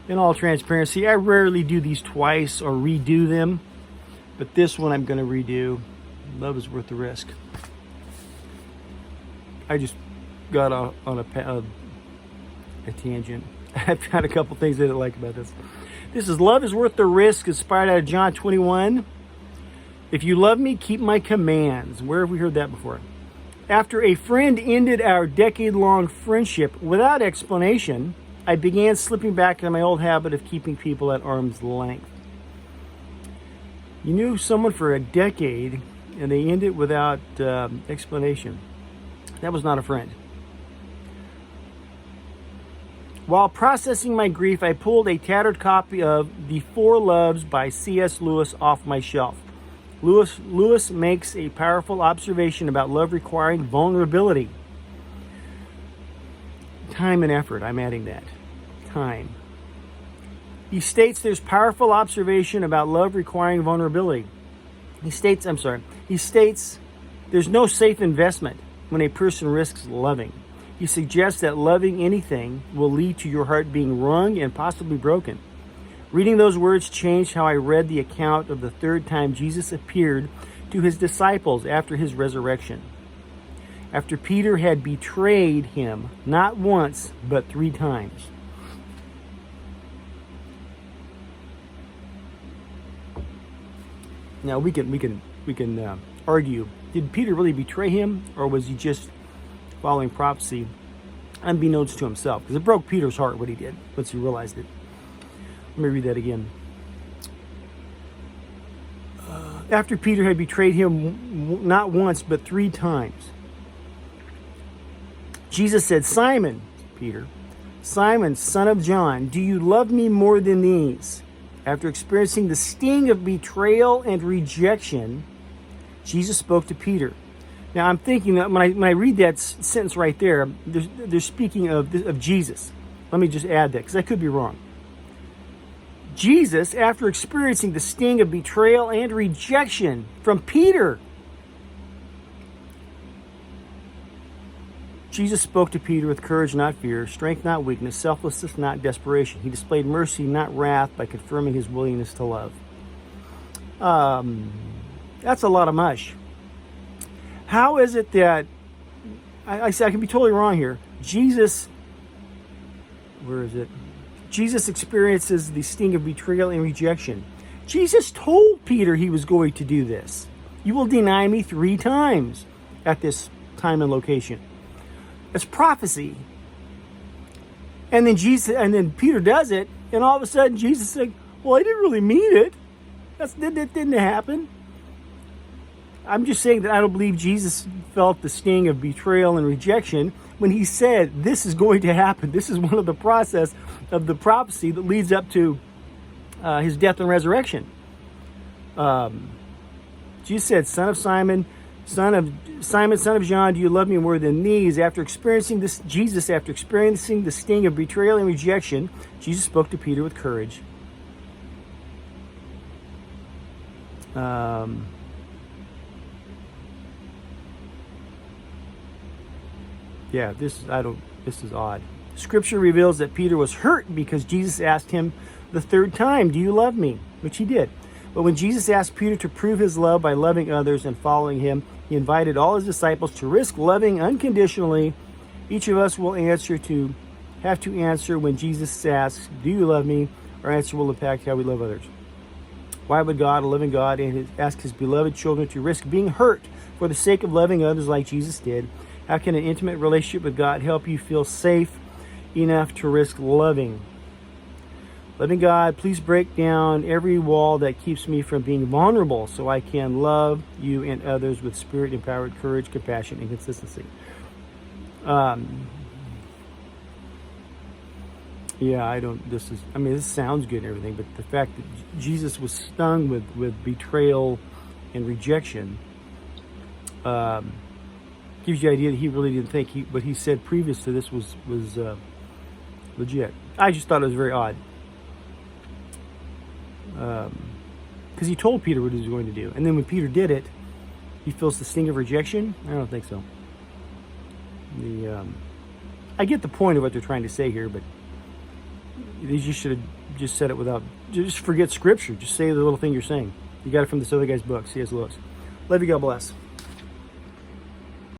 In all transparency, I rarely do these twice or redo them, but this one I'm going to redo. Love is worth the risk. I just got on a tangent. I've got a couple things I didn't like about this. This is Love is Worth the Risk, inspired out of John 21. If you love me, keep my commands. Where have we heard that before? After a friend ended our decade-long friendship without explanation, I began slipping back into my old habit of keeping people at arm's length. You knew someone for a decade, and they ended without explanation. That was not a friend. While processing my grief, I pulled a tattered copy of The Four Loves by C.S. Lewis off my shelf. Lewis makes a powerful observation about love requiring vulnerability. Time and effort, I'm adding that. Time. He states there's powerful observation about love requiring vulnerability. He states there's no safe investment when a person risks loving. He suggests that loving anything will lead to your heart being wrung and possibly broken. Reading those words changed how I read the account of the third time Jesus appeared to his disciples after his resurrection. After Peter had betrayed him not once, but 3 times. Now we can argue, did Peter really betray him, or was he just following prophecy unbeknownst to himself? Because it broke Peter's heart what he did once he realized it. Let me read that again. After Peter had betrayed him not once, but 3 times, Jesus said, Simon, Peter, Simon, son of John, do you love me more than these? After experiencing the sting of betrayal and rejection, Jesus spoke to Peter. Now, I'm thinking that when I read that sentence right there, they're speaking of Jesus. Let me just add that, because I could be wrong. Jesus, after experiencing the sting of betrayal and rejection from Peter, Jesus spoke to Peter with courage, not fear, strength, not weakness, selflessness, not desperation. He displayed mercy, not wrath, by confirming his willingness to love. That's a lot of mush. How is it that, I can be totally wrong here, Jesus experiences the sting of betrayal and rejection. Jesus told Peter he was going to do this. You will deny me 3 times at this time and location. It's prophecy. And then Peter does it, and all of a sudden Jesus said, well, I didn't really mean it. That didn't happen. I'm just saying that I don't believe Jesus felt the sting of betrayal and rejection when he said this is going to happen. This is one of the process of the prophecy that leads up to his death and resurrection. Jesus said, son of Simon, son of John, do you love me more than these? After experiencing the sting of betrayal and rejection, Jesus spoke to Peter with courage. This is odd. Scripture reveals that Peter was hurt because Jesus asked him the 3rd time, do you love me? Which he did. But when Jesus asked Peter to prove his love by loving others and following him, he invited all his disciples to risk loving unconditionally. Each of us will have to answer when Jesus asks, do you love me? Our answer will impact how we love others. Why would God, a living God, ask his beloved children to risk being hurt for the sake of loving others like Jesus did? How can an intimate relationship with God help you feel safe enough to risk loving? Loving God, please break down every wall that keeps me from being vulnerable so I can love you and others with spirit-empowered courage, compassion, and consistency. This sounds good and everything, but the fact that Jesus was stung with betrayal and rejection gives you the idea that he really didn't think what he said previous to this was legit. I just thought it was very odd. Because he told Peter what he was going to do. And then when Peter did it, he feels the sting of rejection? I don't think so. I get the point of what they're trying to say here, but You should have just said it without, just forget scripture. Just say the little thing you're saying. You got it from this other guy's book, C.S. Lewis. Love you, God bless.